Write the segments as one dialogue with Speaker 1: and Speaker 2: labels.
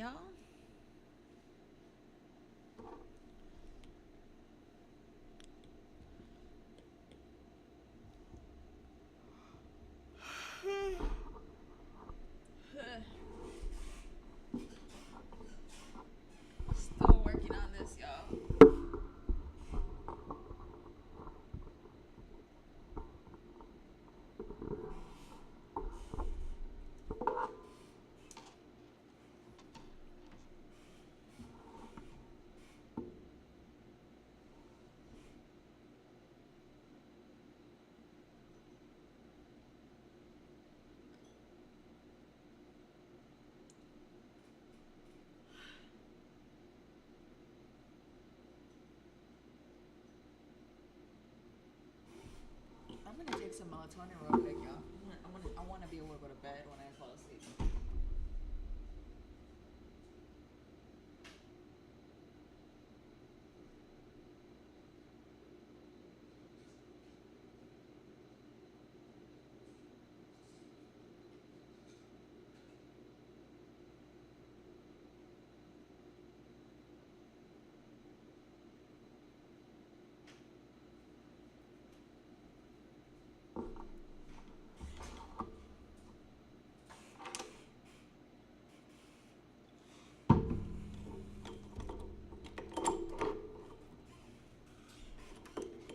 Speaker 1: y'all. Still working on this, y'all. I'm gonna take some melatonin real quick, y'all. I want to be able to go to bed when I fall asleep.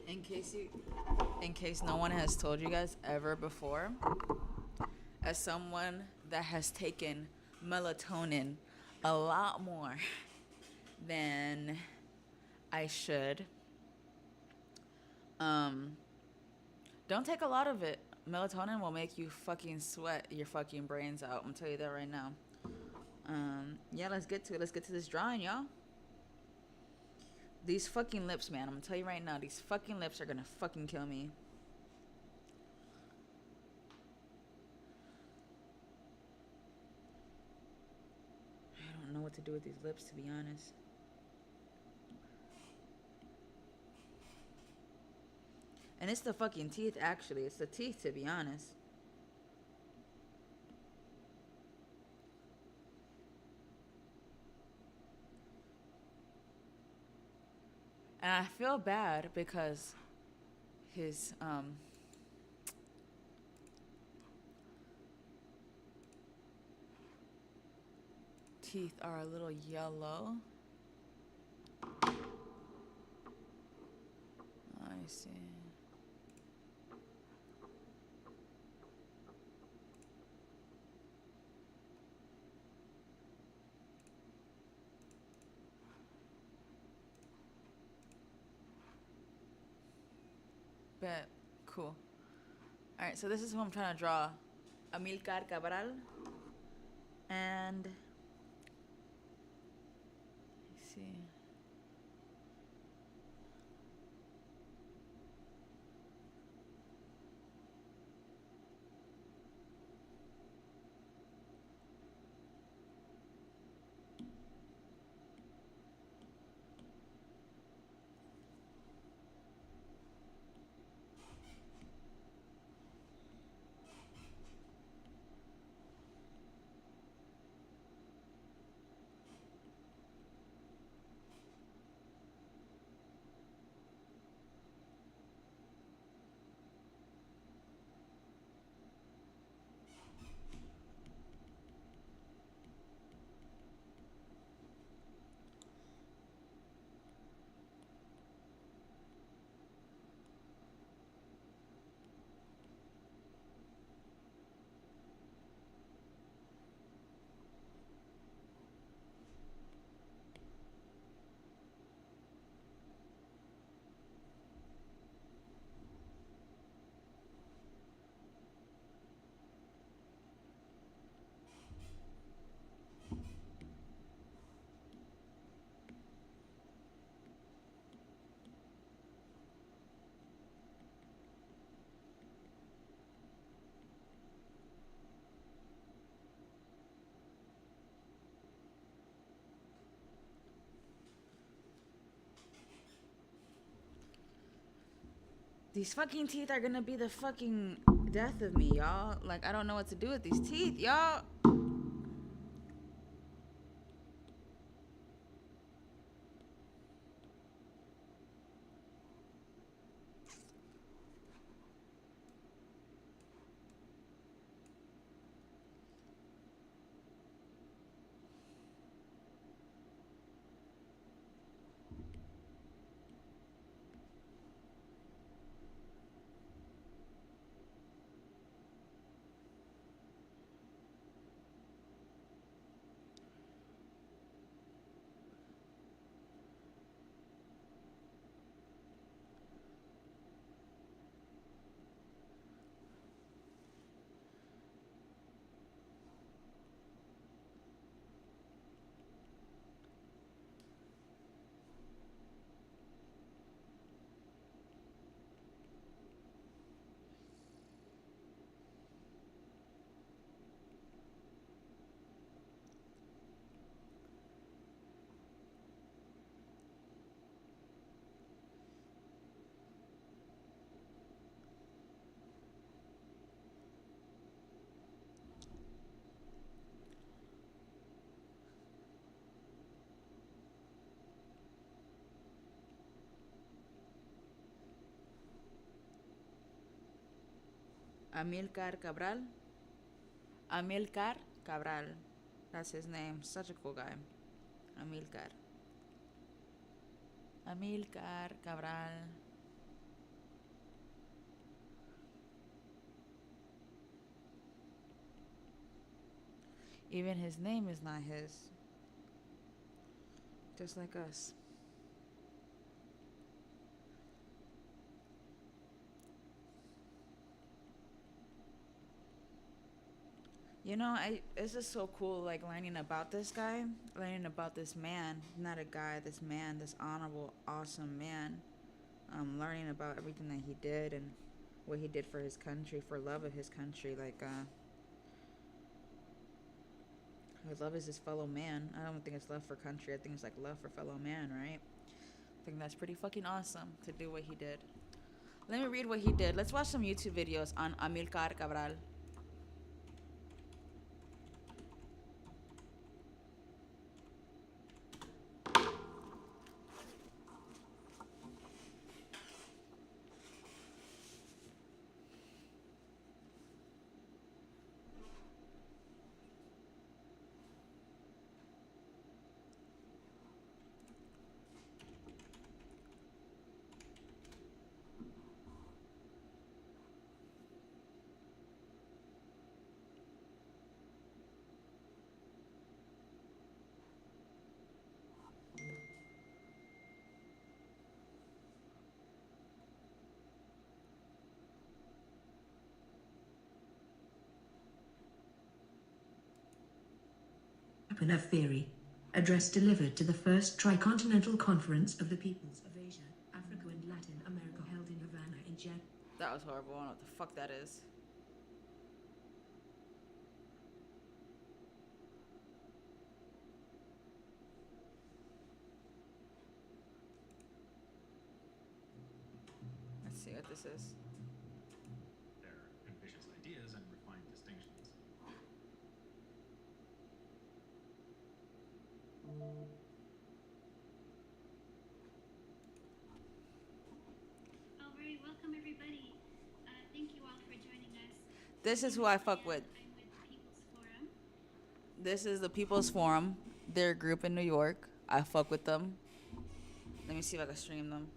Speaker 1: In case you, in case no one has told you guys ever before, as someone that has taken melatonin a lot more than I should, um, don't take a lot of it. Melatonin will make you fucking sweat your fucking brains out. I'm gonna tell you that right now. Yeah, let's get to it. Let's get to this drawing, y'all. These fucking lips, man. I'm gonna tell you right now. These fucking lips are gonna fucking kill me. I don't know what to do with these lips, to be honest. And it's the fucking teeth, actually. It's the teeth, to be honest. And I feel bad because his teeth are a little yellow. I see. Bet. Cool. Alright, so this is who I'm trying to draw. Amilcar Cabral. And let's see. These fucking teeth are gonna be the fucking death of me, y'all. Like, I don't know what to do with these teeth, y'all. Amilcar Cabral. Amilcar Cabral. That's his name. Such a cool guy. Amilcar. Amilcar Cabral. Even his name is not his. Just like us. You know, it's just so cool, like learning about this guy, learning about this man, not a guy, this man, this honorable, awesome man. Learning about everything that he did and what he did for his country, for love of his country. Like, his love is his fellow man. I don't think it's love for country. I think it's like love for fellow man, right? I think that's pretty fucking awesome to do what he did. Let me read what he did. Let's watch some YouTube videos on Amilcar Cabral.
Speaker 2: Of Theory. Address delivered to the First Tricontinental Conference of the Peoples of Asia, Africa and Latin America held in Havana in January.
Speaker 1: That was horrible. I don't know what the fuck that is. Let's see what this is.
Speaker 3: Their ambitious ideas and refined distinctions.
Speaker 4: All right, welcome everybody. Thank you all for joining us.
Speaker 1: This is who I fuck with.
Speaker 4: I'm with the People's Forum.
Speaker 1: This is the People's Forum. They're a group in New York. I fuck with them. Let me see if I can stream them.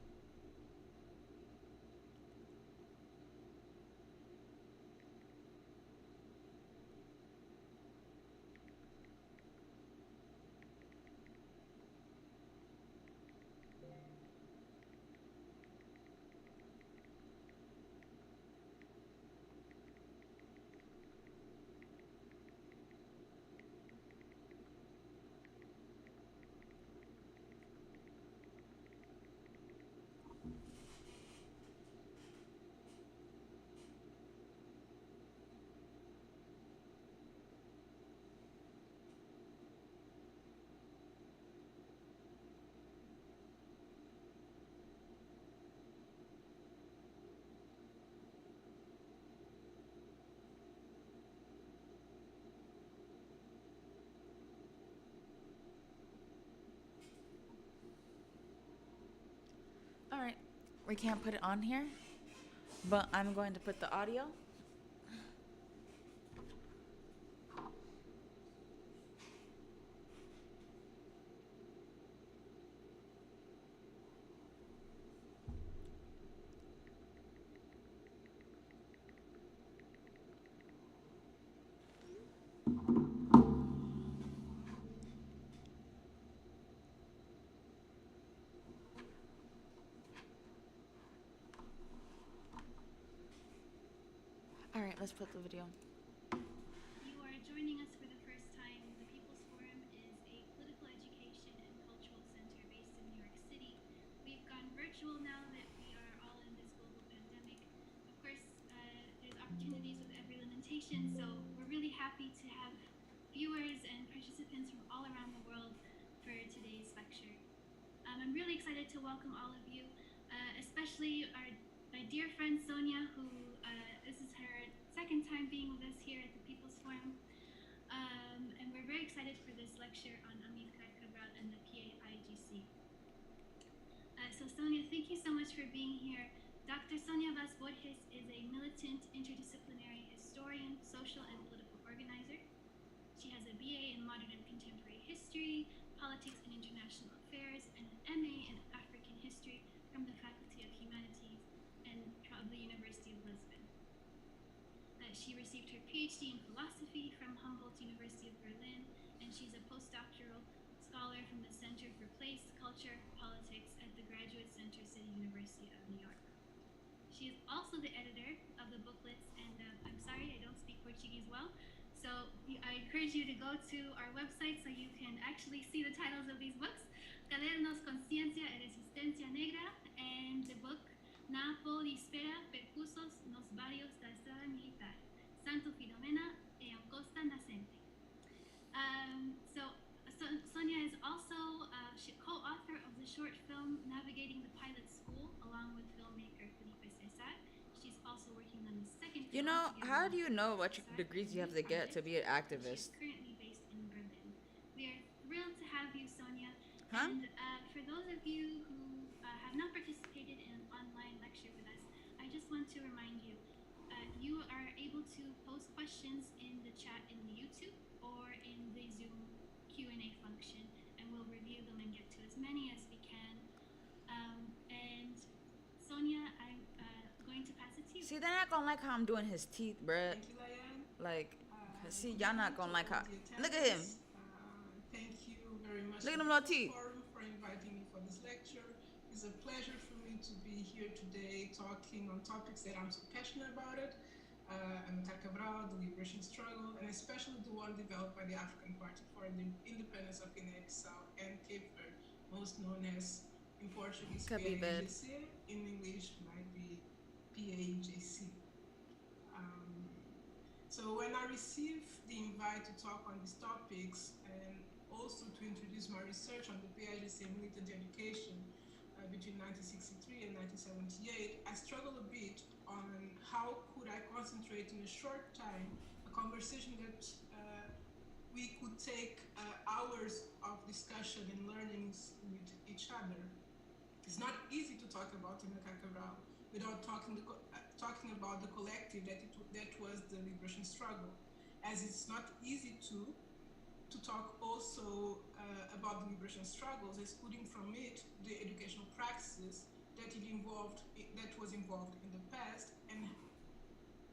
Speaker 1: All right. We can't put it on here, but I'm going to put the audio. All right, let's put the video.
Speaker 4: You are joining us for the first time. The People's Forum is a political education and cultural center based in New York City. We've gone virtual now that we are all in this global pandemic. Of course, there's opportunities with every limitation, so we're really happy to have viewers and participants from all around the world for today's lecture. I'm really excited to welcome all of you, especially my dear friend Sonia, who this is her second time being with us here at the People's Forum. And we're very excited for this lecture on Amilcar Cabral and the PAIGC. So Sonia, thank you so much for being here. Dr. Sonia Vaz Borges is a militant interdisciplinary social and political organizer. She has a BA in Modern and Contemporary History, Politics and International Affairs, and an MA in African History from the Faculty of Humanities and of the University of Lisbon. She received her PhD in philosophy from Humboldt University of Berlin, and she's a postdoctoral scholar from the Center for Place, Culture, Politics at the Graduate Center, City University of New York. She is also the editor of the booklets, and I'm sorry, I don't speak Portuguese well, so I encourage you to go to our website so you can actually see the titles of these books. Cadernos Conciencia e Resistencia Negra, and the book Na Polispera Percursos nos Barrios da Estrada Militar, Santo Filomena e Ancosta Nascente. So Sonia is also co-author of the short film Navigating the Pilot School, along with filmmaker Felipe Cesar. She's also working on the second
Speaker 1: You
Speaker 4: film
Speaker 1: know,
Speaker 4: together
Speaker 1: how
Speaker 4: with
Speaker 1: do you know what
Speaker 4: Cesar,
Speaker 1: degrees you have
Speaker 4: New
Speaker 1: to get to
Speaker 4: Project.
Speaker 1: be an
Speaker 4: She's
Speaker 1: activist?
Speaker 4: currently based in Berlin. We are thrilled to have you, Sonia.
Speaker 1: Huh?
Speaker 4: And for those of you who have not participated in an online lecture with us, I just want to remind you, you are able to post questions in the chat in the YouTube or in the Zoom Q&A function, and we'll review them and get to as many as we can. And Sonia, I'm going to pass it to you.
Speaker 1: See, they're not gonna like how I'm doing his teeth, bruh.
Speaker 5: Thank you, Diane.
Speaker 1: Like, see,
Speaker 5: Good
Speaker 1: y'all not
Speaker 5: evening
Speaker 1: gonna
Speaker 5: to
Speaker 1: like how.
Speaker 5: all the
Speaker 1: Look at him.
Speaker 5: attendees. Thank you very much
Speaker 1: Look at
Speaker 5: to
Speaker 1: them
Speaker 5: the
Speaker 1: little teeth.
Speaker 5: forum for inviting me for this lecture. It's a pleasure for me to be here today talking on topics that I'm so passionate about it. Amilcar Cabral, the liberation struggle, and especially the one developed by the African Party for the Independence of Guinea-Bissau and Cape Verde, most known as in Portuguese
Speaker 1: Cape Verde.
Speaker 5: PAIGC, in English might be PAIGC. So when I received the invite to talk on these topics and also to introduce my research on the PAIGC militant education between 1963 and 1978, I struggled a bit on how could I concentrate in a short time a conversation that we could take hours of discussion and learnings with each other. It's not easy to talk about Amilcar Cabral without talking about the collective that was the liberation struggle, as it's not easy to talk also about the liberation struggles as putting from it the educational practices that was involved in the past, and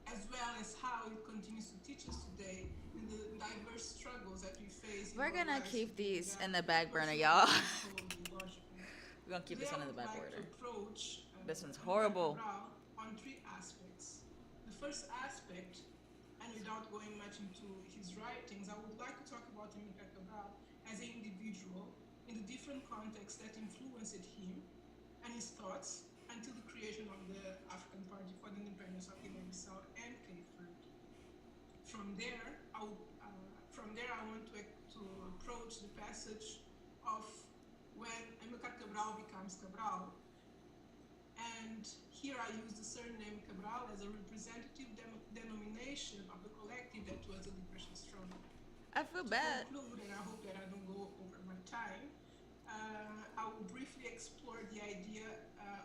Speaker 5: as well as how it continues to teach us today in the diverse struggles that we face.
Speaker 1: We're gonna keep these in the back burner, y'all. We're gonna keep this one in the back burner. This one's horrible.
Speaker 5: On three aspects. The first aspect, and without going much into his writings, I would like to talk about Amilcar Cabral as an individual in the different contexts that influenced him and his thoughts until the creation of the African Party for the Independence of Guinea-Bissau and Cape Verde. From there, I want to approach the passage of when Amilcar Cabral becomes Cabral. And here I use the surname Cabral as a representative denomination of the collective that was the liberation struggle.
Speaker 1: I feel bad.
Speaker 5: To conclude, and I hope that I don't go over my time, I will briefly explore the idea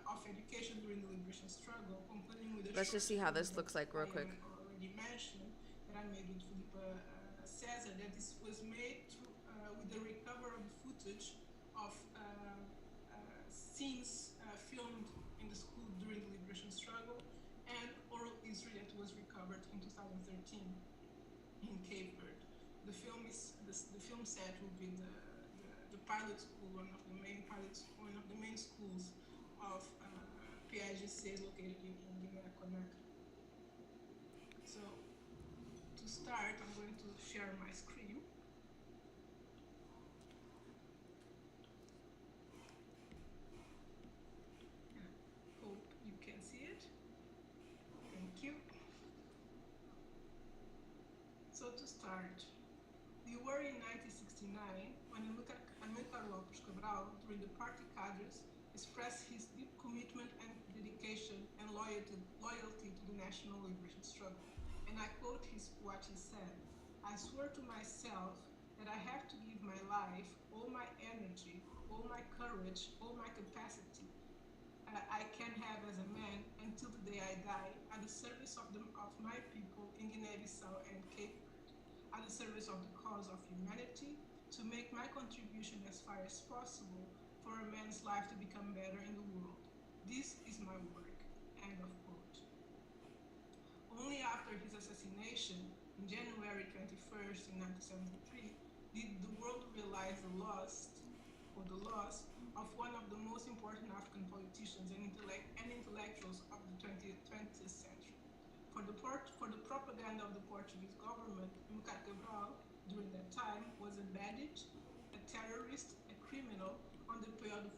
Speaker 5: of education during the liberation struggle, concluding with a
Speaker 1: Let's just see how this looks like real quick.
Speaker 5: I already mentioned that I made with Felipe Cesar, that this was made through, with the recovery of the footage of scenes filmed in the school during the liberation struggle and oral history that was recovered in 2013 in Cape Verde. The film set will be the pilot school, one of the main schools of PAIGC located in Guinea-Conakry. So to start, I'm going to share my screen. Hope you can see it. Thank you. So to start, we were in 1969 when Amilcar Lopes Cabral, during the party cadres, expressed his deep commitment and dedication and loyalty to the national liberation struggle. And I quote what he said: "I swear to myself that I have to give my life, all my energy, all my courage, all my capacity I can have as a man until the day I die, at the service of my people in Guinea-Bissau and Cape Verde, at the service of the cause of humanity, to make my contribution as far as possible for a man's life to become better in the world. This is my work. End of quote. Only after his assassination, in January 21st, in 1973, did the world realize the loss of one of the most important African politicians and intellectuals of the 20th century. For the propaganda of the Portuguese government, Amilcar Cabral, during that time, was a bandit, a terrorist, a criminal on the pay of the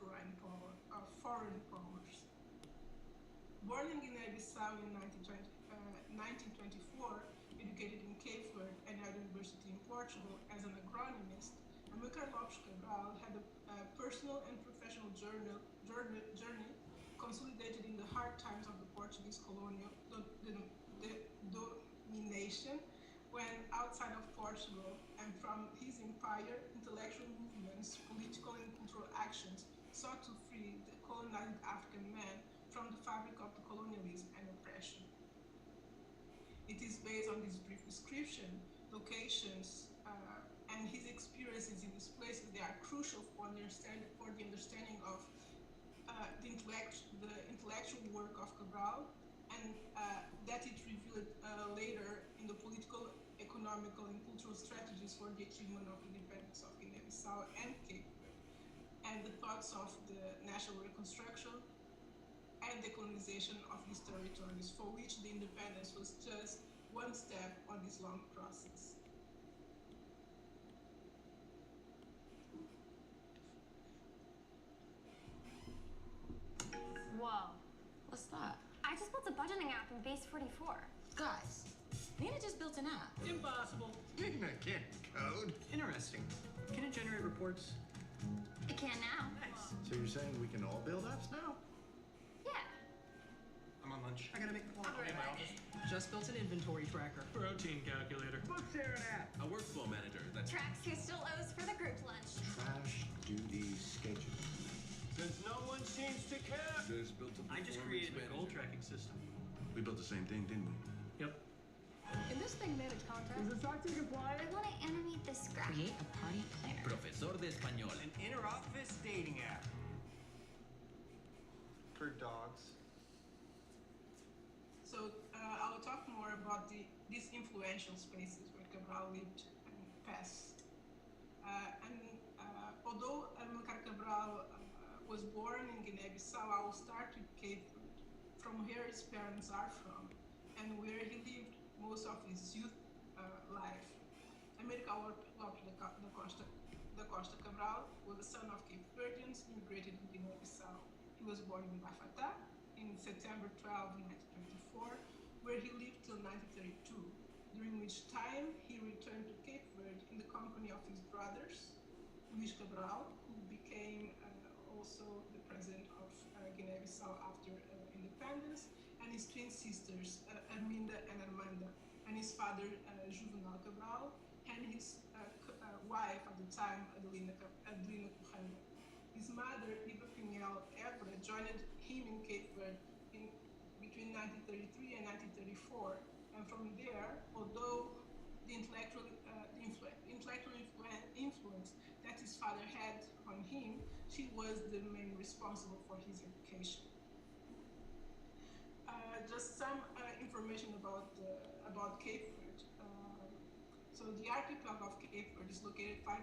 Speaker 5: foreign powers. Born in Guinea-Bissau in 1924, educated in Cape Verde and at university in Portugal as an agronomist, Amilcar Lopes Cabral had a personal and professional journey consolidated in the hard times of the Portuguese colonial domination, when outside of Portugal and from his empire, intellectual movements, political and cultural actions sought to free the colonized African man from the fabric of the colonialism and oppression. It is based on this brief description, locations, and his experiences in these places. They are crucial for the understanding of the intellectual work of Cabral, and that it revealed later in the political, economical, and cultural strategies for the achievement of independence of Guinea-Bissau and Cape Verde, and the thoughts of the national reconstruction and decolonization of these territories, for which the independence was just one step on this long process.
Speaker 6: Whoa.
Speaker 7: What's that?
Speaker 6: I just built a budgeting app in Base 44.
Speaker 7: Guys, Nina just built an app.
Speaker 8: Impossible.
Speaker 9: Nina can't code.
Speaker 8: Interesting. Can it generate reports?
Speaker 6: It can now.
Speaker 8: Nice.
Speaker 9: So you're saying we can all build apps now?
Speaker 6: Yeah.
Speaker 8: I'm on lunch. I gotta make the call.
Speaker 7: I'll be right back.
Speaker 8: Just built an inventory tracker.
Speaker 3: Protein calculator.
Speaker 8: Book share an app.
Speaker 10: A workflow manager that
Speaker 6: Tracks who still owes for the group lunch.
Speaker 9: Trash duty schedule.
Speaker 8: Since no one seems to care.
Speaker 10: just built a
Speaker 8: I just
Speaker 10: performance
Speaker 8: created a goal
Speaker 10: manager.
Speaker 8: tracking system.
Speaker 9: We built the same thing, didn't we?
Speaker 8: Yep. Can this thing manage content? Is the SOC 2 compliant?
Speaker 6: I want to animate this graph.
Speaker 7: Create a party planner.
Speaker 10: Profesor de español.
Speaker 8: An inter-office dating app. For dogs.
Speaker 5: So I will talk more about these influential spaces where Cabral lived and passed. Although Amilcar Cabral was born in Guinea-Bissau, I will start with Cape Verde, from where his parents are from, and where he lived most of his youth life. Amilcar Lopes da Costa Cabral was the son of Cape Verdeans immigrated in Guinea-Bissau. He was born in Bafata in September 12, 1924, where he lived till 1932, during which time he returned to Cape Verde in the company of his brothers, Luis Cabral, who became also the president of Guinea-Bissau after independence, and his twin sisters, Arminda and Armanda, and his father, Juvenal Cabral, and his wife at the time, Adelina Correia. His mother, Iva Pinhel Evra, joined him in Cape Verde between 1933 and 1934, and from there, although the intellectual influence that his father had on him, she was the main responsible for his education. Just some information about Cape Verde. So the archipelago of Cape Verde is located 500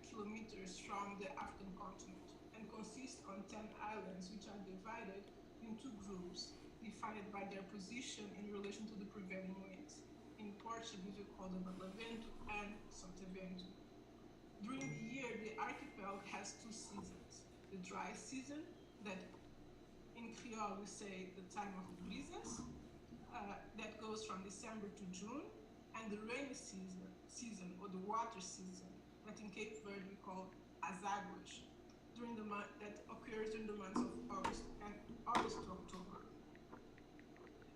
Speaker 5: kilometers from the African continent and consists on 10 islands, which are divided into groups defined by their position in relation to the prevailing winds. In Portuguese, we call them Barlavento and Sotavento. During the year, the archipelago has two seasons. The dry season, that in Creole we say the time of the breezes, that goes from December to June, and the rainy season or the water season, that in Cape Verde we call as águas, that occurs during the months of August to October.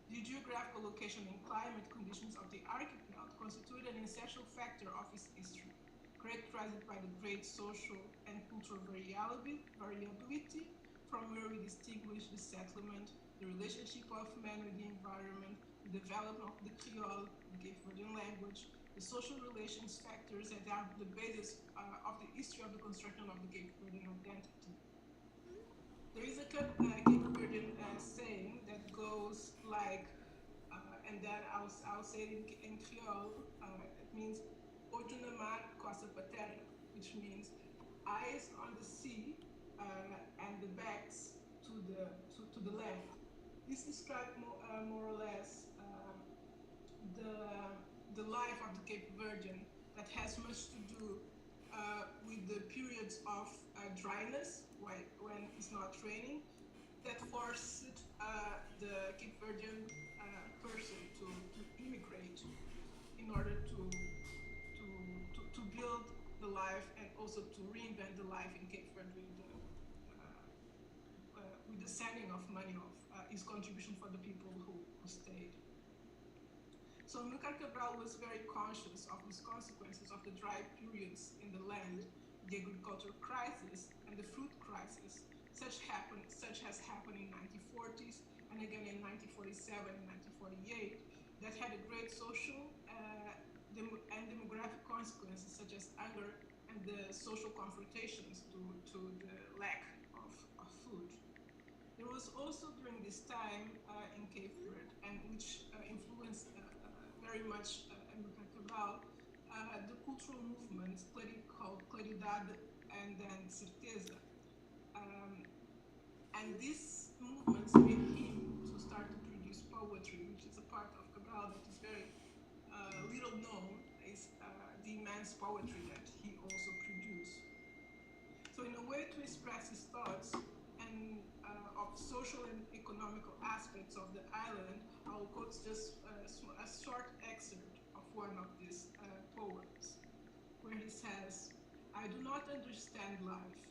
Speaker 5: The geographical location and climate conditions of the archipelago constitute an essential factor of its history, characterized by the great social and cultural variability, from where we distinguish the settlement, the relationship of man with the environment, the development of the Creole, the Cape Verdean language, the social relations factors that are the basis of the history of the construction of the Cape Verdean identity. There is a Cape Verdean saying that goes like, and then I'll say it in Creole. It means "Olho na mar, costa pa terra," which means eyes on the sea and the backs to the land. This describes more or less the life of the Cape Verdean that has much to do with the periods of dryness when it's not raining that forced the Cape Verdean person to immigrate in order to build the life and also to reinvent the life in Cape Verde with the sending of money of his contribution for the people who stayed. So Amilcar Cabral was very conscious of these consequences of the dry periods in the land, the agricultural crisis and the fruit crisis, such as happened in 1940s and again in 1947 and 1948, that had a great social and demographic consequences such as hunger and the social confrontations to the lack of food. There was also during this time in Cape Verde, and which influenced very much Amilcar Cabral, the cultural movements called Claridade and then Certeza. And these movements made him to start to produce poetry, which is a part of Cabral that is very little known, is the immense poetry that he also produced. So in a way to express his thoughts and of social and economical aspects of the island, I'll quote just a short excerpt of one of these poems, where he says, "I do not understand life.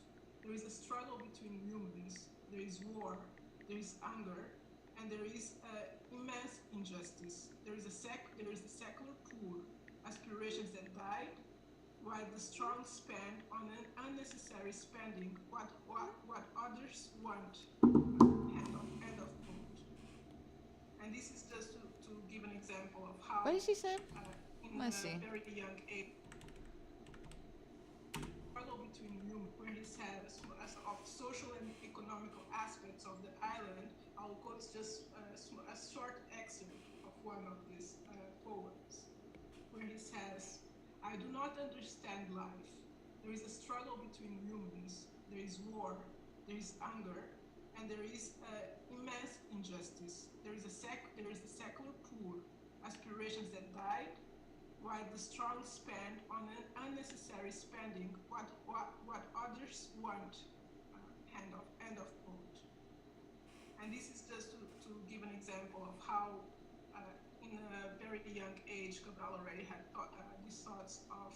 Speaker 5: There is a struggle between humans. There is war, there is hunger, and there is immense injustice. There is the secular poor, aspirations that died, while the strong spend on an unnecessary spending what others want." End of quote. And this is just to give an example of how.
Speaker 1: What did she say?
Speaker 5: In
Speaker 1: Let's see.
Speaker 5: a very young age, struggle between humans, where he says of social and economical aspects of the island. I'll quote just a short excerpt of one of these poems, where he says, "I do not understand life. There is a struggle between humans. There is war, there is hunger, and there is immense injustice. There is the secular poor, aspirations that died, while the strong spend on an unnecessary spending what others want." End of quote. And this is just to give an example of how, in a very young age, Cabral already had these thoughts of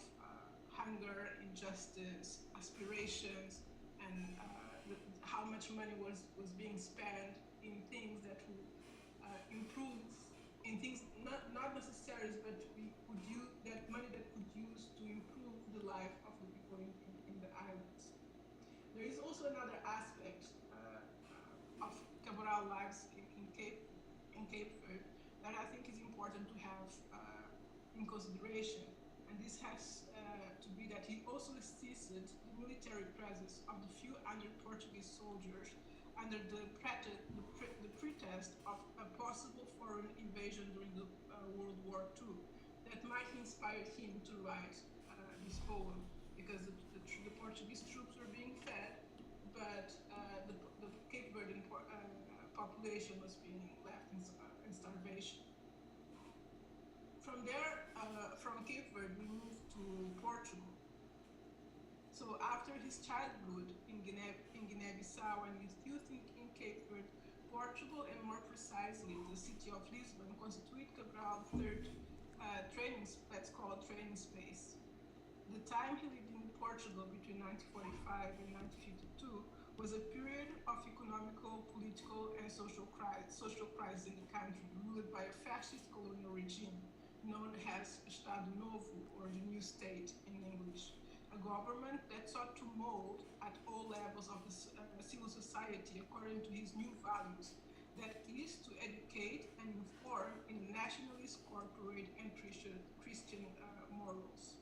Speaker 5: hunger, injustice, aspirations, and how much money was being spent in things that would improve, in things not necessary, but we could use that money that could use to improve the life of the people in the islands. There is also another aspect of Cabral lives in Cape Verde that I think is important to have in consideration, and this has to be that he also assisted the military presence of the few hundred Portuguese soldiers under the pretext of a possible foreign invasion during the World War II that might inspire him to write this poem, because the Portuguese troops were being fed, but the Cape Verdean population was being left in starvation. From there, from Cape Verde, we moved to Portugal. So after his childhood in Guinea-Bissau and his youth in Cape Verde, Portugal, and more precisely the city of Lisbon, constitute Cabral's third training space. The time he lived in Portugal between 1945 and 1952 was a period of economical, political, and social crisis in the country, ruled by a fascist colonial regime known as Estado Novo, or the New State in English, a government that sought to mold at all levels of the civil society according to his new values that is to educate and inform in nationalist, corporate, and Christian morals.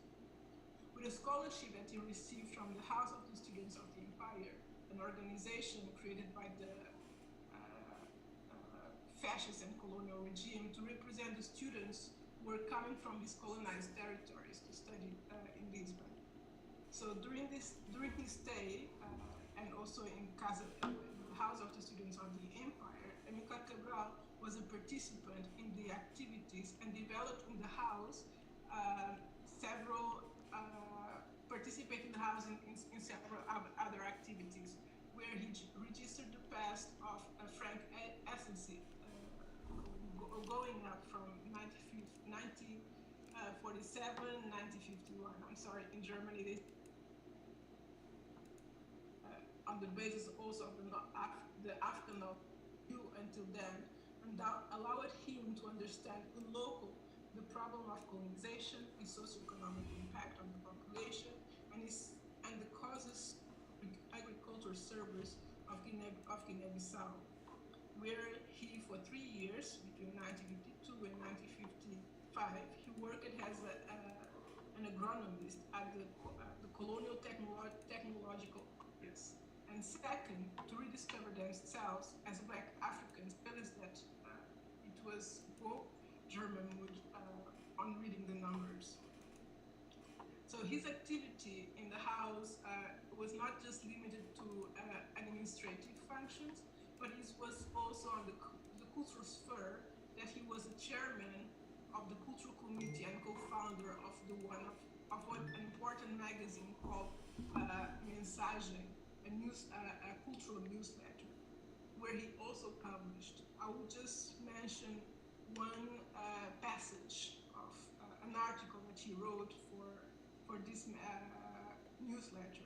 Speaker 5: With a scholarship that he received from the House of the Students of the Empire, an organization created by the fascist and colonial regime to represent the students who were coming from these colonized territories to study in Lisbon. So during his stay, and also in the House of the Students of the Empire, Amilcar Cabral was a participant in the activities and developed in the house participated in the house in several other activities, where he registered the past of Frank Essency, going up from 1947, 1951. I'm sorry, in Germany, they, on the basis also of the African view until then, and that allowed him to understand in local the problem of colonization, its socioeconomic impact on the population, and the causes agriculture service of Guinea-Bissau, where he, for 3 years, between 1952 and 1955, he worked as an agronomist at the colonial technological office. And second, to rediscover themselves as Black Africans, realized that it was both German mood on reading the numbers. So his activity in the house was not just limited to administrative functions, but it was also on the cultural sphere, that he was a chairman of the cultural committee and co-founder of an important magazine called Mensagem, a cultural newsletter, where he also published. I will just mention one passage of an article that he wrote for this newsletter,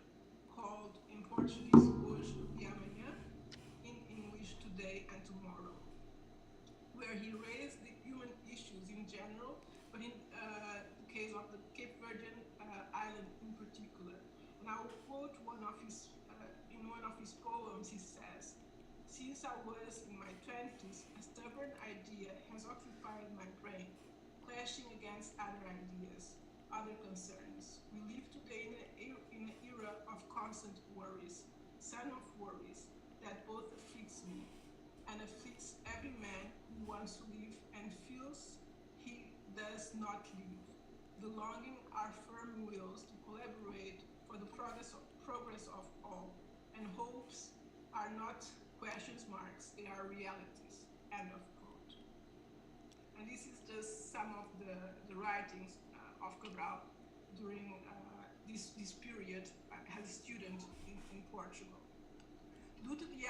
Speaker 5: called in Portuguese Hoje e Amanhã, in English Today and Tomorrow, where he raised the human issues in general, but in the case of the Cape Verdean island in particular. And I will quote in one of his poems. He says, "Since I was in my 20s, a stubborn idea has occupied my brain, clashing against other ideas, other concerns. We live today in an era of constant worries, son of worries that both afflicts me and afflicts every man who wants to live and feels he does not live. The longing are firm wills to collaborate for the progress of all, and hopes are not questions marks, they are realities." End of quote. And this is just some of the writings of Cabral during this period as a student in Portugal. Due to the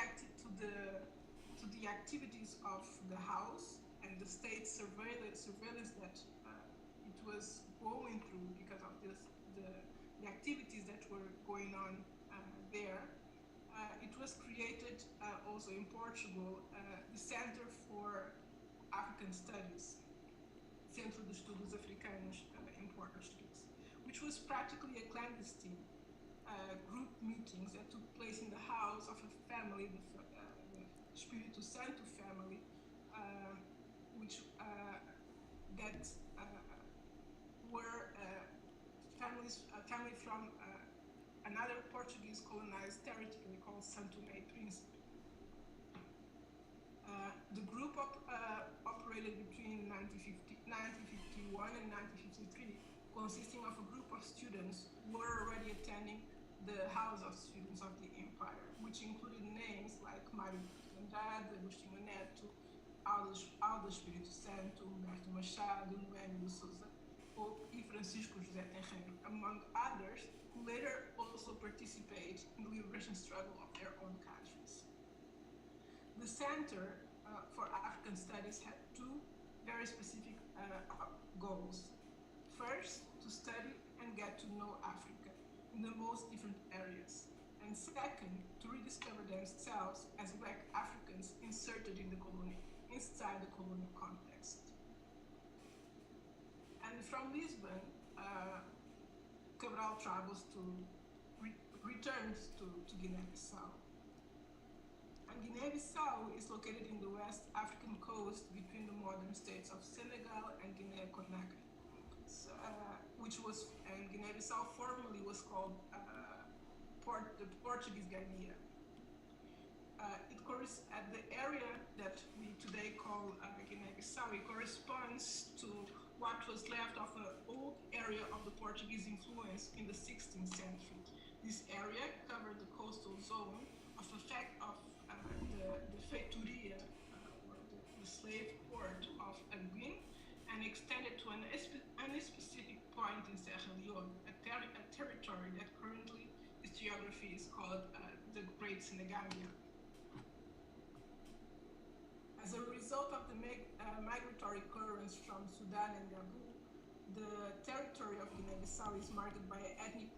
Speaker 5: activities of the house and the state surveillance that it was going through because of the activities that were going on there, it was created also in Portugal the Center for African Studies, Centro de Estudos Africanos in Portuguese, which was practically a clandestine group meetings that took place in the house of a family, the Espírito Santo family, which were family from another Portuguese colonized territory called Santo Tomé and Príncipe. The group operated between 1951 and 1953, consisting of a group of students who were already attending the House of Students of the Empire, which included names like Mário Andrade, Agostinho Neto, Aldo Espírito Santo, Humberto Machado, Noêmio Souza Pope, e Francisco José Terreiro, among others, who later also participated in the liberation struggle of their own countries. The Center for African Studies had two very specific goals. First, to study and get to know Africa in the most different areas. And second, to rediscover themselves as Black Africans inserted inside the colonial context. And from Lisbon, Cabral returns to Guinea-Bissau. And Guinea-Bissau is located in the West African coast between the modern states of Senegal and Guinea-Conakry, and Guinea-Bissau formerly was called the Portuguese Guinea. At the area that we today call Guinea-Bissau, it corresponds to what was left of an old area of the Portuguese influence in the 16th century. This area covered the coastal zone of the feitoria, or the slave port of Arguin, and extended to an unspecific point in Serra Leone, a territory that currently its geography is called the Great Senegambia. As a result of the migratory currents from Sudan and Gabon, the territory of Guinea-Bissau is marked by ethnic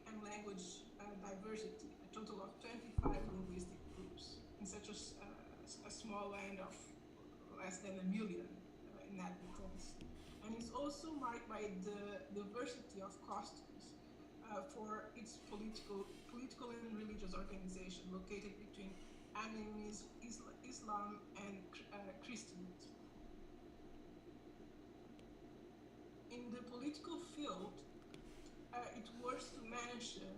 Speaker 5: and language diversity, a total of 25 linguistic groups, in such a small land of less than 1 million inhabitants. And is also marked by the diversity of customs for its political and religious organization located between animism, Islam, and Christianity. In the political field, it was to mention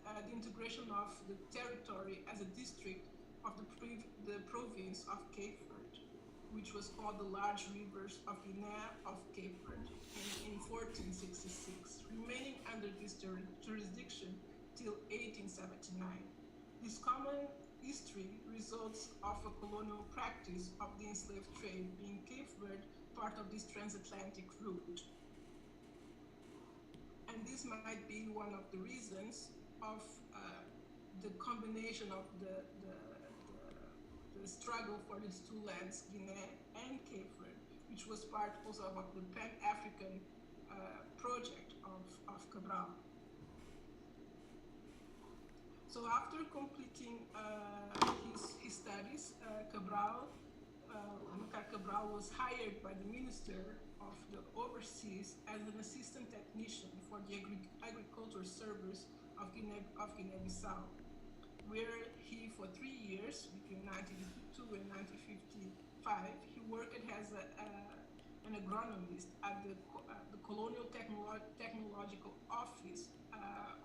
Speaker 5: the integration of the territory as a district of the province of Cape Verde, which was called the Large Rivers of Guinea of Cape Verde in 1466, remaining under this jurisdiction till 1879. This common history results of a colonial practice of the enslaved trade, being Cape Verde part of this transatlantic route. And this might be one of the reasons of the combination of the struggle for these two lands, Guinea and Cape Verde, which was part also of the Pan-African project of Cabral. So after completing his studies, Amilcar Cabral was hired by the Minister of the Overseas as an assistant technician for the agriculture service of Guinea-Bissau, where he, for 3 years, between 1952 and 1955, he worked as an agronomist at the Colonial Technological Office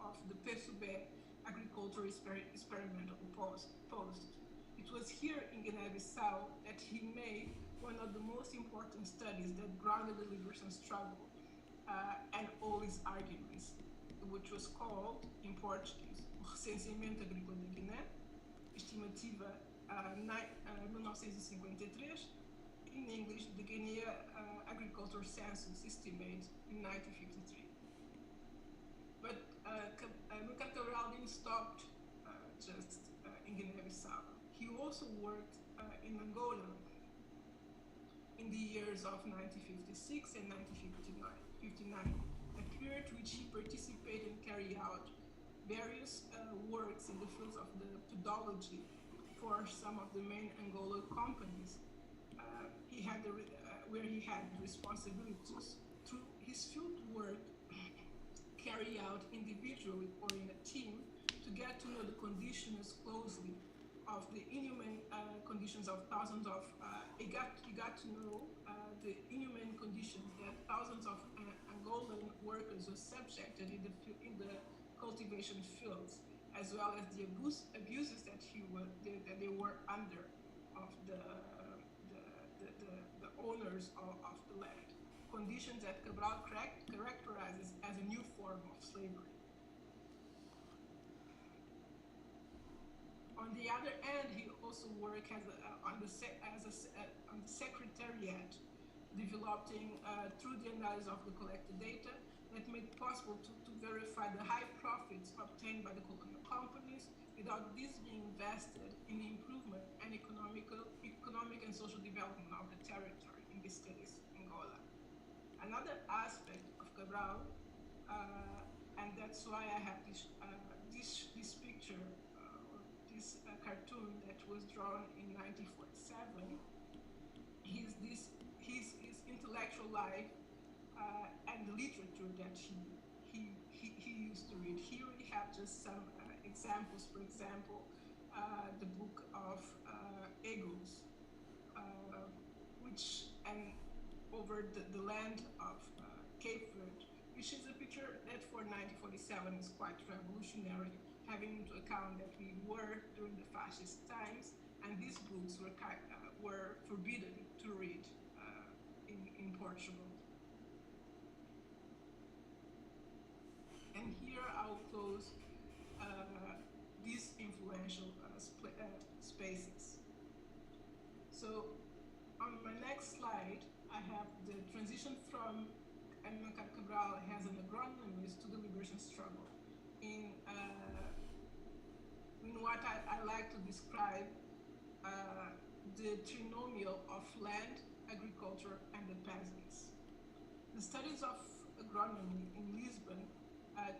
Speaker 5: of the PSUB Agriculture Experimental Post. It was here in Guinea-Bissau that he made one of the most important studies that grounded the liberation struggle and all its arguments, which was called, in Portuguese, O Recenseamento Agrícola de Guiné, Estimativa 1953, in English, the Guinea Agriculture Census Estimate in 1953. But Amilcar Cabral didn't stop just in Guinea-Bissau. He also worked in Angola in the years of 1956 and 1959, a period which he participated and carried out various works in the fields of the pedology for some of the main Angolan companies. Where he had responsibilities. Through his field work, carried out individually or in a team, to get to know the conditions closely of the inhuman conditions of thousands of, he got to know the inhuman conditions that thousands of Angolan workers were subjected in the cultivation fields, as well as the abuses that they were under of the owners of the land. Conditions that Cabral characterizes as a new form of slavery. On the other hand, he also worked on the secretariat, developing through the analysis of the collected data that made it possible to verify the high profits obtained by the colonial companies without this being invested in the improvement and economic and social development of the territory, in this case, Angola. Another aspect of Cabral, and that's why I have this picture, or this cartoon that was drawn in 1947, his intellectual life and the literature that he used to read. Here we have just some examples. For example, the book of Eagles, which and over the land of Cape Verde, which is a picture that for 1947 is quite revolutionary, having into account that we were during the fascist times, and these books were forbidden to read in Portugal. And here I'll close these influential spaces. So on my next slide, I have the transition from Amilcar Cabral as an agronomist to the liberation struggle in what I like to describe the trinomial of land, agriculture, and the peasants. The studies of agronomy in Lisbon,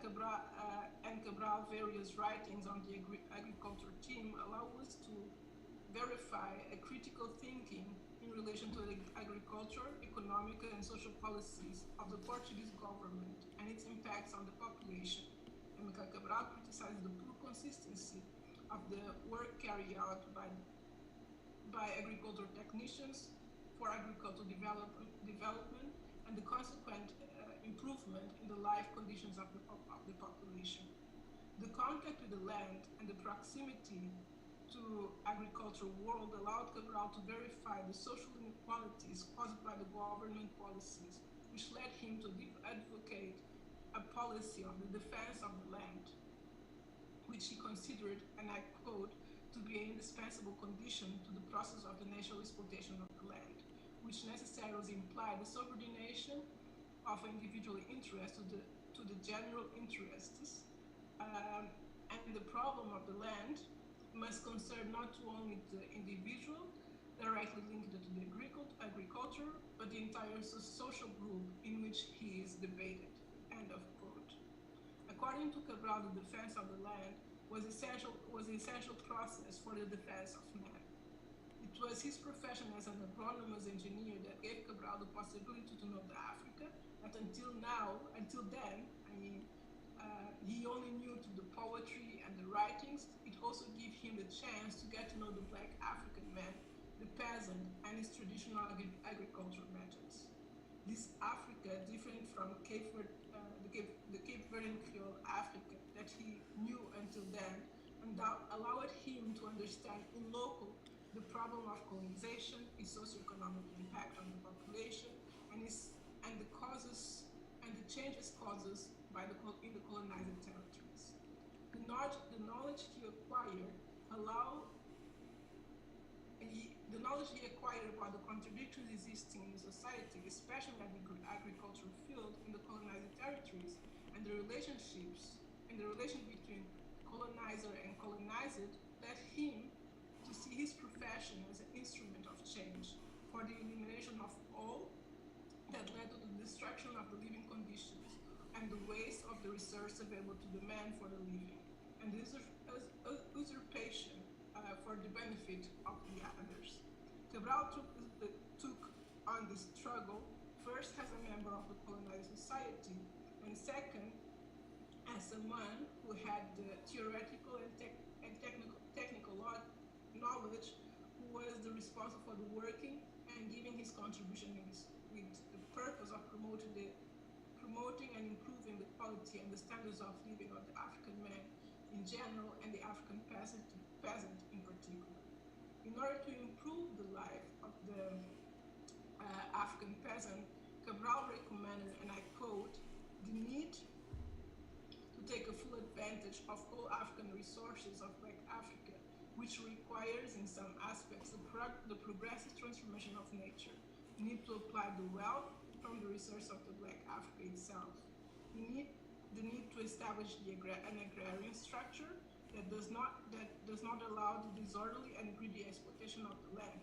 Speaker 5: Cabral various writings on the agriculture team allow us to verify a critical thinking in relation to the agriculture, economic, and social policies of the Portuguese government and its impacts on the population. Amilcar Cabral criticizes the poor consistency of the work carried out by agricultural technicians for agricultural development and the consequent improvement in the life conditions of the population. The contact with the land and the proximity to agricultural world allowed Cabral to verify the social inequalities caused by the government policies, which led him to advocate a policy of the defense of the land, which he considered, and I quote, to be an indispensable condition to the process of the national exploitation of the land, which necessarily implied the subordination of individual interest to the general interests, and the problem of the land must concern not only the individual directly linked to the agriculture, but the entire social group in which he is debated. End of quote. According to Cabral, the defense of the land was an essential process for the defense of man. It was his profession as an agronomous engineer that gave Cabral the possibility to know the Africa that until then, he only knew through the poetry and the writings. It also gave him the chance to get to know the black African man, the peasant, and his traditional agricultural methods. This Africa, different from the Cape Verdean Creole Africa that he knew until then, and that allowed him to understand in local the problem of colonization, its socioeconomic impact on the population, and the causes and the changes causes in the colonized territories. The knowledge he acquired about the contradictions existing in society, especially in the agricultural field in the colonized territories, and the relation between colonizer and colonized, led him to see his profession as an instrument of change for the elimination of all that led to the destruction of the living conditions and the waste of the resources available to the man for the living, and the usurpation for the benefit of the others. Cabral took on this struggle first as a member of the colonized society, and second as someone who had the theoretical and technical knowledge, who was responsible for the working and giving his contribution with the purpose of promoting and improving the quality and the standards of living of the African man in general and the African peasant in particular. In order to improve the life of the African peasant, Cabral recommended, and I quote, the need to take a full advantage of all African resources of Black Africa, which requires in some aspects the progressive transformation of nature. The need to apply the wealth from the resource of the Black Africa itself. The need to establish an agrarian structure that does not allow the disorderly and greedy exploitation of the land,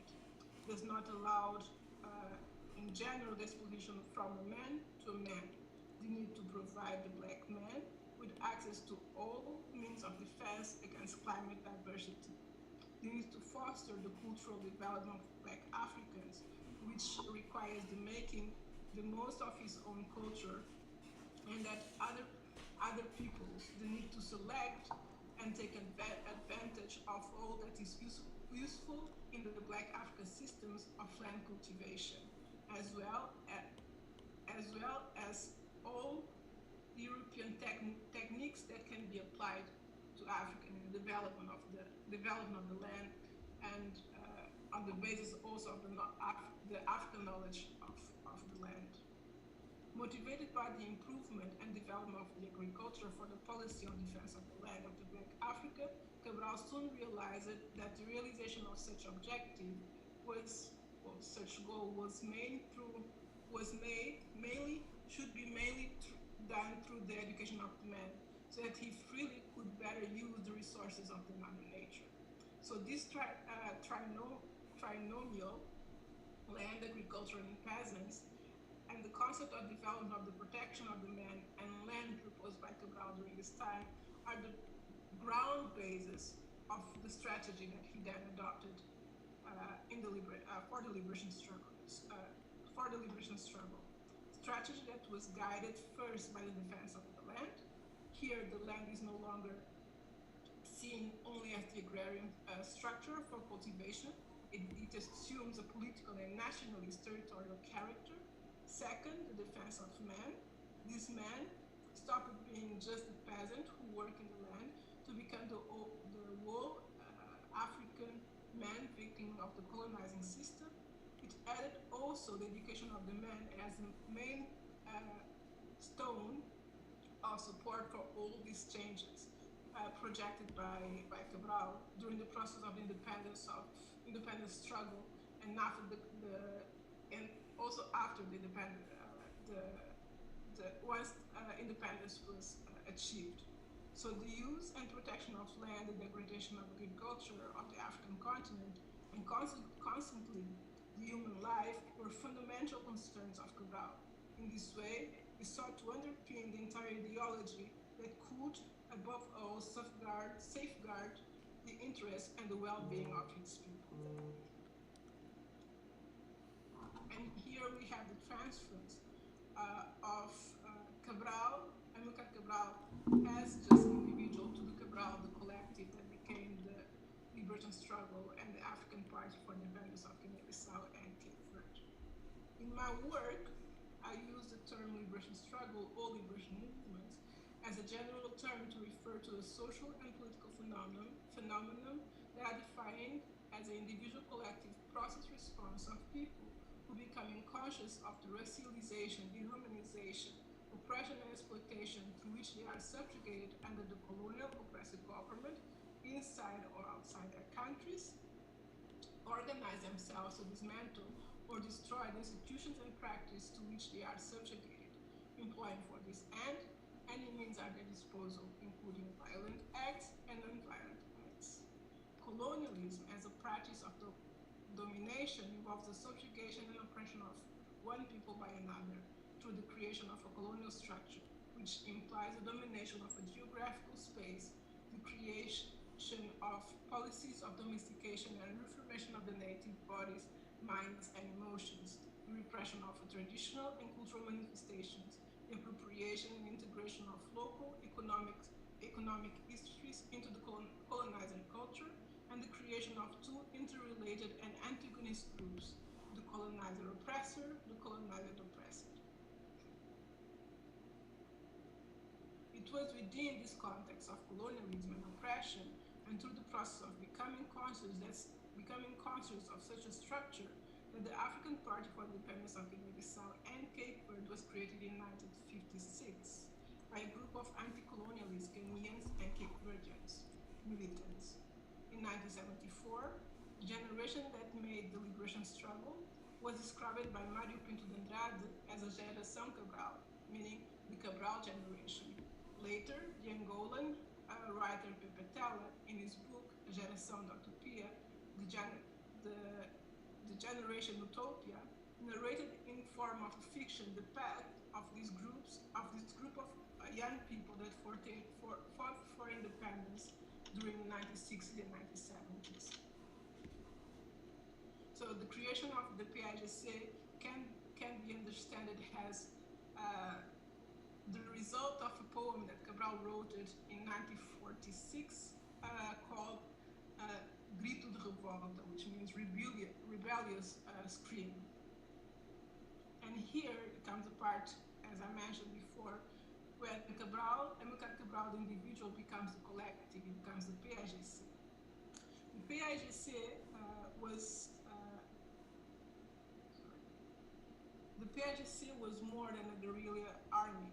Speaker 5: does not allow, in general, the exploitation from a man to a man. The need to provide the Black man with access to all means of defense against climate diversity. The need to foster the cultural development of Black Africans, which requires the making the most of his own culture, and that other peoples, the need to select and take advantage of all that is useful in the Black African systems of land cultivation, as well as all European techniques that can be applied to Africa in the development of the land, and on the basis also of the African knowledge of the land. Motivated by the improvement and development of the agriculture for the policy on defense of the land of the Black Africa, Cabral soon realized that the realization of such objective such goal should be mainly done through the education of the man, so that he freely could better use the resources of the mother nature. So this trinomial, land, agriculture, and peasants, and the concept of development of the protection of the man and land proposed by Cabral during this time are the ground basis of the strategy that he then adopted for the liberation struggle. Strategy that was guided first by the defense of the land. Here, the land is no longer seen only as the agrarian structure for cultivation. It assumes a political and nationalist territorial character. Second, the defense of man. This man stopped being just a peasant who worked in the land to become the whole African man, victim of the colonizing system. It added also the education of the man as the main stone of support for all these changes projected by Cabral during the process of independence struggle, and after after the once independence was achieved. So the use and protection of land and degradation of agriculture of the African continent, and constantly the human life, were fundamental concerns of Cabral. In this way, he sought to underpin the entire ideology that could, above all, safeguard the interests and the well-being of its people. And here we have the transference of Cabral, Amilcar Cabral, as just an individual, to the Cabral, the collective that became the liberation struggle and the African Party for the Independence of Guinea-Bissau and Cape Verde. In my work, I use the term liberation struggle or liberation movement as a general term to refer to a social and political phenomenon that are defined as an individual collective process response of people who becoming conscious of the racialization, dehumanization, oppression and exploitation to which they are subjugated under the colonial oppressive government inside or outside their countries, organize themselves to dismantle or destroy the institutions and practice to which they are subjugated, employing for this end any means at their disposal, including violent acts and non-violent acts. Colonialism as a practice of domination involves the subjugation and oppression of one people by another through the creation of a colonial structure, which implies the domination of a geographical space, the creation of policies of domestication and reformation of the native bodies, minds, and emotions, the repression of traditional and cultural manifestations, the appropriation and integration of local economic histories into the colonizing culture, and the creation of two interrelated and antagonist groups, the colonizer-oppressor, the colonized-oppressed. It was within this context of colonialism and oppression, and through the process of becoming conscious of such a structure, that the African Party for the Independence of Guinea-Bissau and Cape Verde was created in 1956 by a group of anti-colonialist Ghanaians and Cape Verdeans militants. In 1974, the generation that made the liberation struggle was described by Mário Pinto de Andrade as a geração Cabral, meaning the Cabral generation. Later, the Angolan writer Pepe Tela, in his book Geração da Utopia, the generation Utopia, narrated in form of fiction the path of this group of young people that fought for independence during the 1960s and 1970s. So the creation of the PAIGC can be understood as the result of a poem that Cabral wrote it in 1946 called Grito de Revolta, which means rebellious scream. And here comes the part, as I mentioned before, where Amilcar Cabral, the individual, becomes the collective, it becomes the PAIGC. The PAIGC was more than a guerrilla army.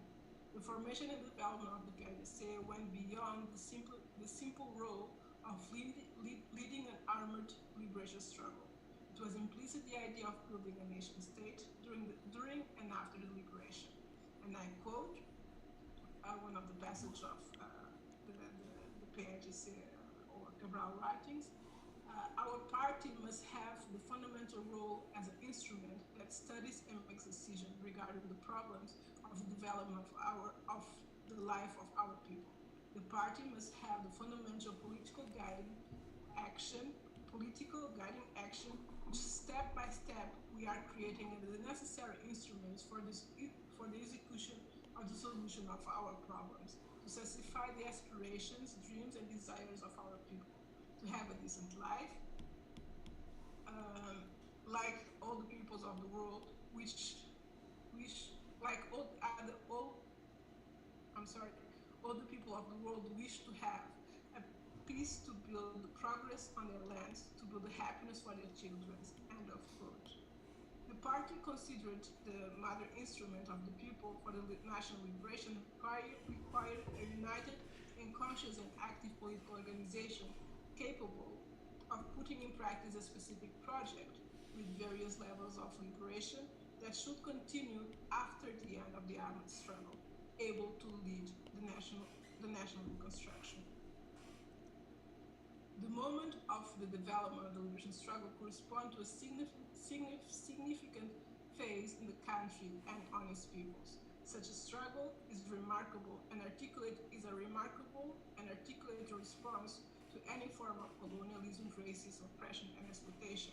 Speaker 5: The formation and development of the PAIGC went beyond the simple role of leading an armored liberation struggle. It was implicit the idea of building a nation state during and after the liberation. And I quote one of the passages of the PAIGC or Cabral writings. Our party must have the fundamental role as an instrument that studies and makes decisions regarding the problems of the development of the life of our people. The party must have the fundamental political guiding action, which step by step we are creating the necessary instruments for the execution of the solution of our problems, to satisfy the aspirations, dreams, and desires of our people, to have a decent life, like all the peoples of the world, all the people of the world wish to have a peace, to build the progress on their lands, to build the happiness for their children. End of quote. The party considered the mother instrument of the people for the national liberation required a united and conscious and active political organization capable of putting in practice a specific project with various levels of liberation that should continue after the end of the armed struggle, able to lead the national reconstruction. The moment of the development of the liberation struggle corresponds to a significant phase in the country and on its peoples. Such a struggle is a remarkable and articulate response to any form of colonialism, racism, oppression, and exploitation.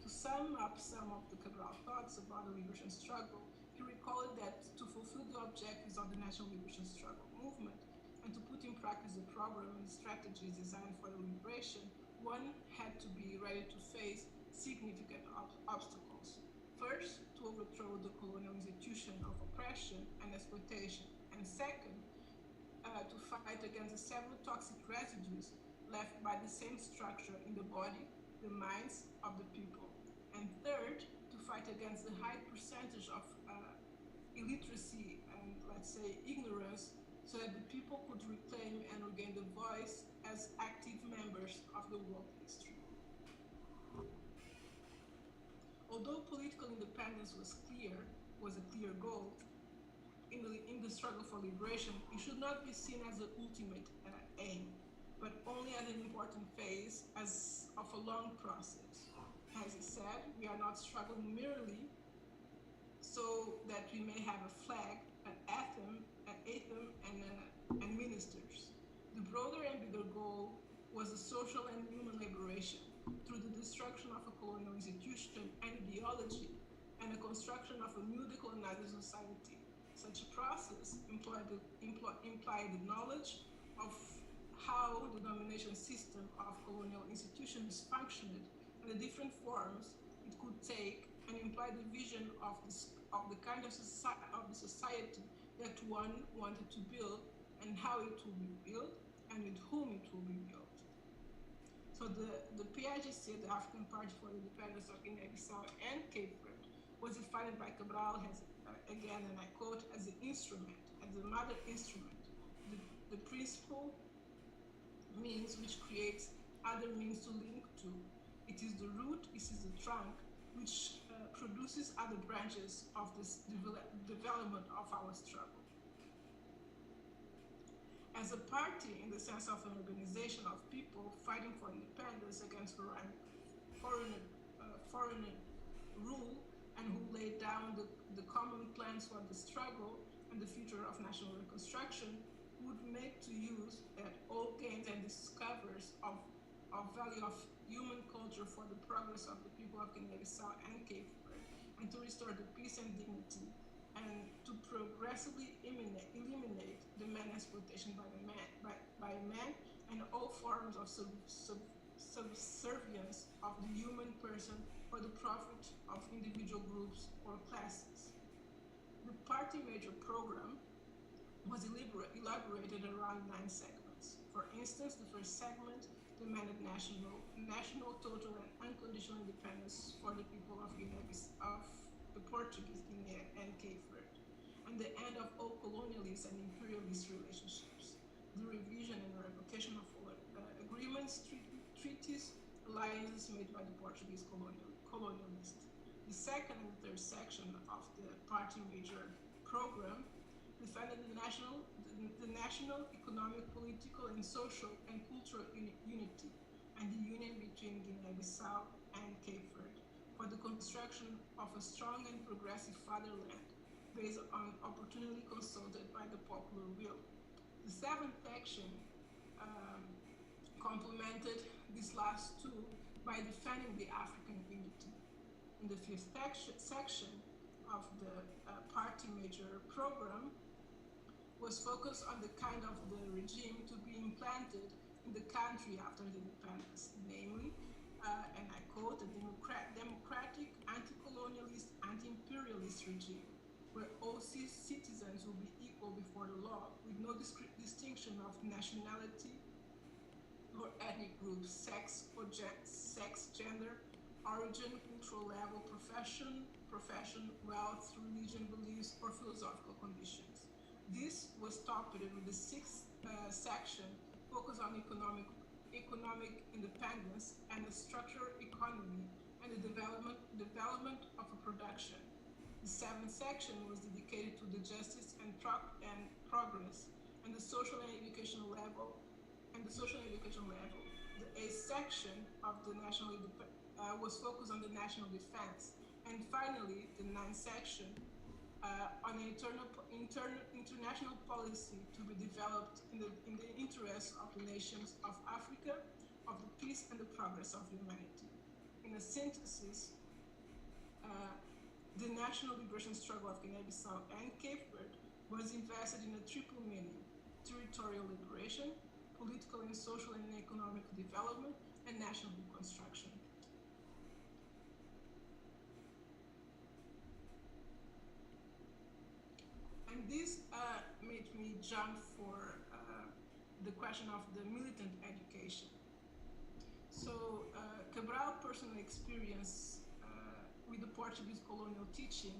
Speaker 5: To sum up some of the Cabral thoughts about the liberation struggle, he recalled that to fulfill the objectives of the national liberation struggle movement and to put in practice the program and strategies designed for the liberation, one had to be ready to face significant obstacles. First, to overthrow the colonial institution of oppression and exploitation, and second, to fight against the several toxic residues left by the same structure in the body, the minds of the people. And third, to fight against the high percentage of illiteracy and, let's say, ignorance, so that the people could reclaim and regain the voice as active members of the world history. Although political independence was a clear goal in the struggle for liberation, it should not be seen as the ultimate aim, but only as an important phase of a long process. As he said, we are not struggling merely so that we may have a flag, an anthem, and ministers. The broader and bigger goal was the social and human liberation through the destruction of a colonial institution and ideology and the construction of a new decolonized society. Such a process implied the knowledge of how the domination system of colonial institutions functioned and the different forms it could take, and implied the vision of the kind of society that one wanted to build and how it will be built and with whom it will be built. So the PAIGC, the African Party for the Independence of Guinea-Bissau and Cape Verde, was defined by Cabral as, again, and I quote, as the instrument, as the mother instrument, the principal means which creates other means to link to. It is the root, it is the trunk, which produces other branches of this development of our struggle. As a party, in the sense of an organization of people fighting for independence against foreign rule, and who laid down the common plans for the struggle and the future of national reconstruction, would make to use that all gains and discoveries of value of human culture for the progress of the people of Guinea-Bissau and Cape Verde, and to restore the peace and dignity, and to progressively eliminate and exploitation by man, and all forms of subservience of the human person for the profit of individual groups or classes. The party major program was elaborated around 9 segments. For instance, the first segment demanded national, total, and unconditional independence for the people of the Portuguese Guinea and Cape Verde, and the end of all colonialist and imperialist relationships, the revision and revocation of all agreements, treaties, alliances made by the Portuguese colonialists. The second and third section of the party major program defended the national, economic, political, and social and cultural unity, and the union between Guinea-Bissau and Cape Verde for the construction of a strong and progressive fatherland based on opportunity consulted by the popular will. The seventh section complemented these last two by defending the African unity. In the fifth section of the party major program was focused on the kind of the regime to be implanted in the country after the independence, namely, and I quote, a democratic, anti-colonialist, anti-imperialist regime, where all citizens will be equal before the law, with no distinction of nationality or ethnic group, sex, gender, origin, cultural level, profession, wealth, religion, beliefs, or philosophical conditions. This was topped with the sixth section focused on economic independence and the structural economy and the development of a production. The seventh section was dedicated to the justice and progress and the social and educational level. The eighth section of the was focused on the national defense, and finally the ninth section on an international policy to be developed in the interest of the nations of Africa, of the peace and the progress of humanity. In a synthesis, the national liberation struggle of Guinea-Bissau and Cape Verde was invested in a triple meaning: territorial liberation, political and social and economic development, and national reconstruction. And this made me jump for the question of the militant education. So Cabral personal experience with the Portuguese colonial teaching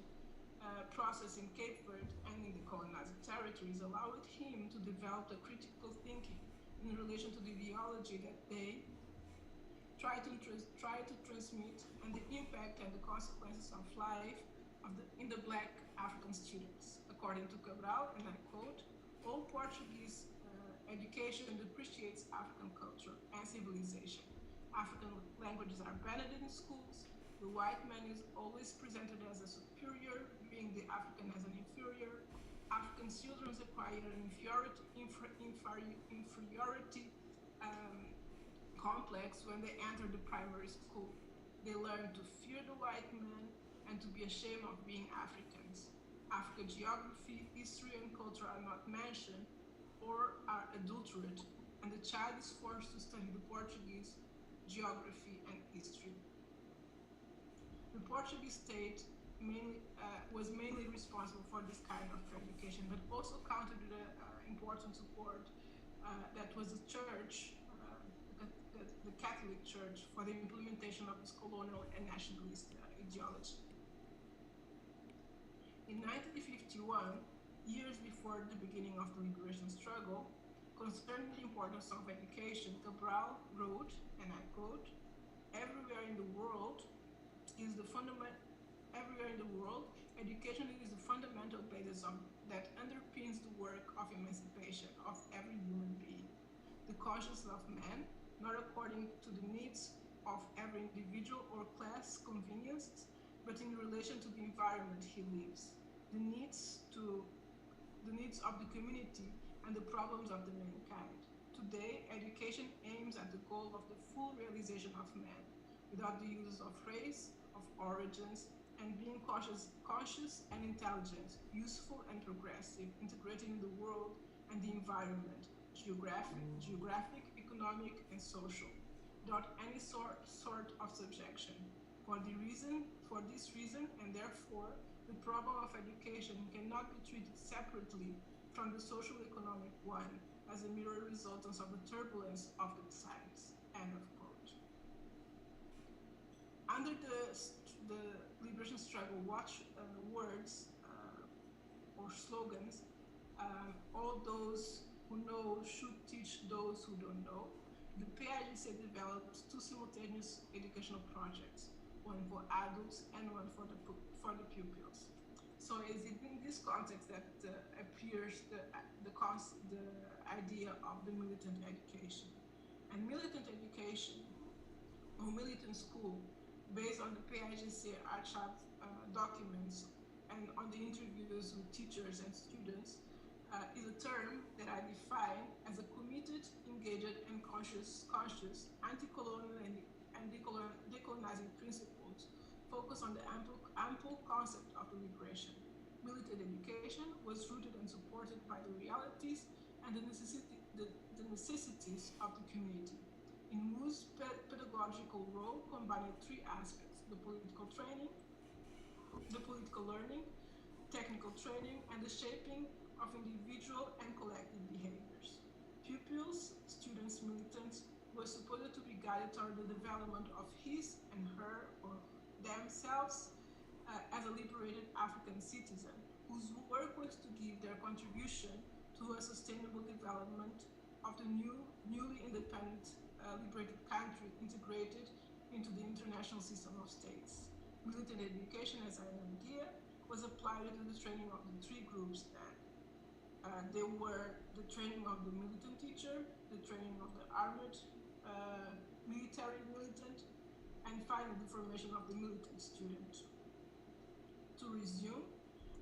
Speaker 5: process in Cape Verde and in the colonized territories allowed him to develop a critical thinking in relation to the ideology that they try to transmit, and the impact and the consequences of life in the Black African students. According to Cabral, and I quote, all Portuguese education depreciates African culture and civilization. African languages are banned in schools. The white man is always presented as a superior, being the African as an inferior. African children acquire an inferiority complex when they enter the primary school. They learn to fear the white man and to be ashamed of being Africans. African geography, history, and culture are not mentioned or are adulterated, and the child is forced to study the Portuguese geography and history. The Portuguese state was mainly responsible for this kind of education, but also counted with important support that was the church, the Catholic Church, for the implementation of this colonial and nationalist ideology. In 1951, years before the beginning of the liberation struggle, concerning the importance of education, Cabral wrote, and I quote, everywhere in the world, education is the fundamental basis that underpins the work of emancipation of every human being. The conscience of man, not according to the needs of every individual or class convenience, but in relation to the environment he lives, the needs of the community and the problems of the mankind. Today, education aims at the goal of the full realization of man, without the use of race, of origins, and being conscious and intelligent, useful and progressive, integrated in the world and the environment, geographic, economic, and social, without any sort of subjection. For this reason, and therefore, the problem of education cannot be treated separately from the social economic one as a mere resultant of the turbulence of the times. End of quote. Under the liberation struggle words or slogans, all those who know should teach those who don't know, the PIGC developed two simultaneous educational projects, one for adults and one for the pupils. So it's in this context that appears the idea of the militant education. And militant education, or militant school, based on the PIGC archive documents and on the interviews with teachers and students, is a term that I define as a committed, engaged, and conscious anti-colonial and decolonizing principles focused on the ample concept of the liberation. Militant education was rooted and supported by the realities and the necessities of the community. In Wu's pedagogical role combined three aspects: the political training, the political learning, technical training, and the shaping of individual and collective behaviors. Pupils, students, militants were supposed to be guided toward the development of his and her or themselves as a liberated African citizen whose work was to give their contribution to a sustainable development of the newly independent liberated country integrated into the international system of states. Militant education as an idea was applied to the training of the three groups then. They were the training of the militant teacher, the training of the armed military militant, and finally the formation of the militant student. To resume,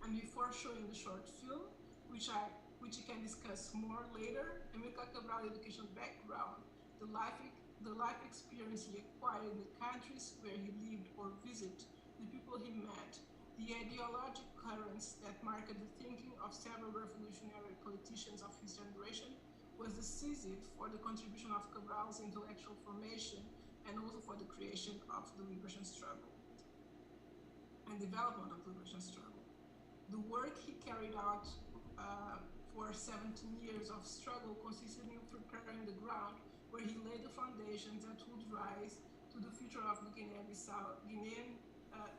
Speaker 5: and before showing the short film, which you can discuss more later, Amilcar Cabral educational background, the life experience he acquired in the countries where he lived or visited, the people he met, the ideological currents that marked the thinking of several revolutionary politicians of his generation was decisive for the contribution of Cabral's intellectual formation and also for the creation of the liberation struggle and development of the liberation struggle. The work he carried out for 17 years of struggle consisted in preparing the ground where he laid the foundations that would rise to the future of the Guinean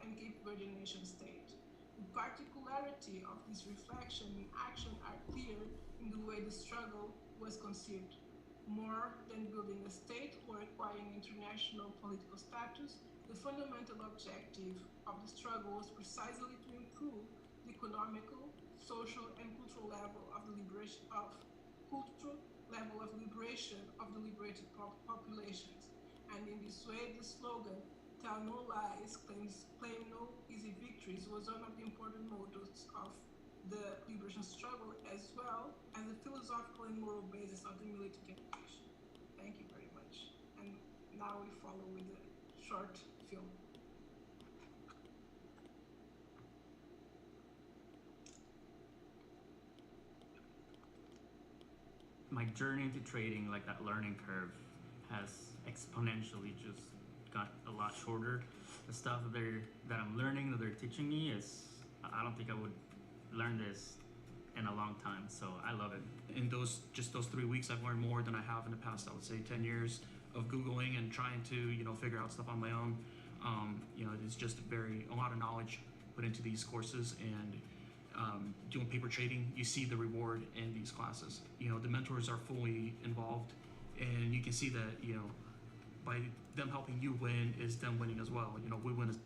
Speaker 5: and Cape Verdean nation state. The particularity of this reflection in action are clear in the way the struggle was conceived. More than building a state or acquiring international political status, the fundamental objective of the struggle was precisely to improve the economical, social, and cultural level of the liberation of the liberated populations. And in this way, the slogan "Tell no lies, claim no easy victories" was one of the important mottos of the liberation struggle, as well as the philosophical and moral basis of the militant education. Thank you very much. And now we follow with the short film.
Speaker 11: My journey into trading, like that learning curve, has exponentially just got a lot shorter. The stuff that I'm learning, that they're teaching me, is, I don't think I would learn this in a long time, so I love it. In those 3 weeks, I've learned more than I have in the past, I would say 10 years of Googling and trying to, figure out stuff on my own. It's just a lot of knowledge put into these courses, and doing paper trading, you see the reward in these classes. The mentors are fully involved, and you can see that, by them helping you win is them winning as well. We win as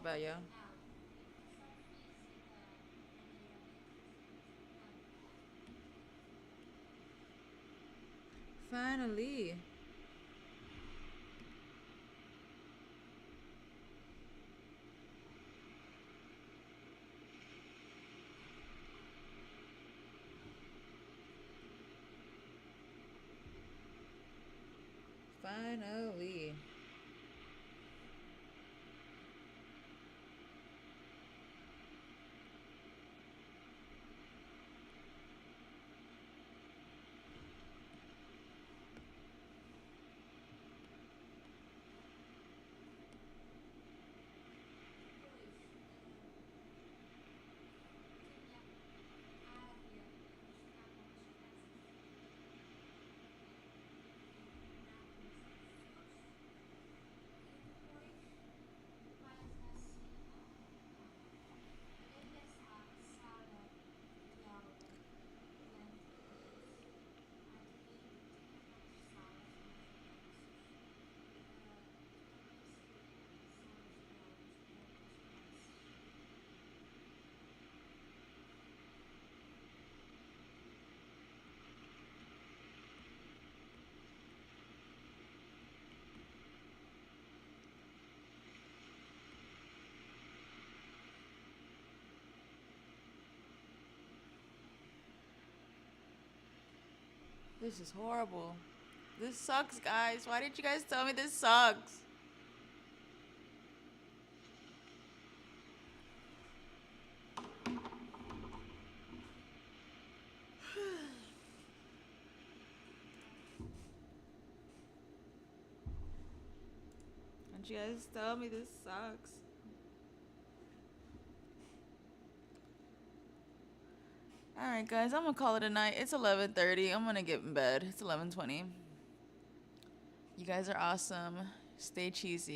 Speaker 1: My bad, yo. Finally. Finally. This is horrible. This sucks, guys. Why didn't you guys tell me this sucks? Don't you guys tell me this sucks? Alright guys, I'm gonna call it a night. It's 11:30. I'm gonna get in bed. It's 11:20. You guys are awesome. Stay cheesy.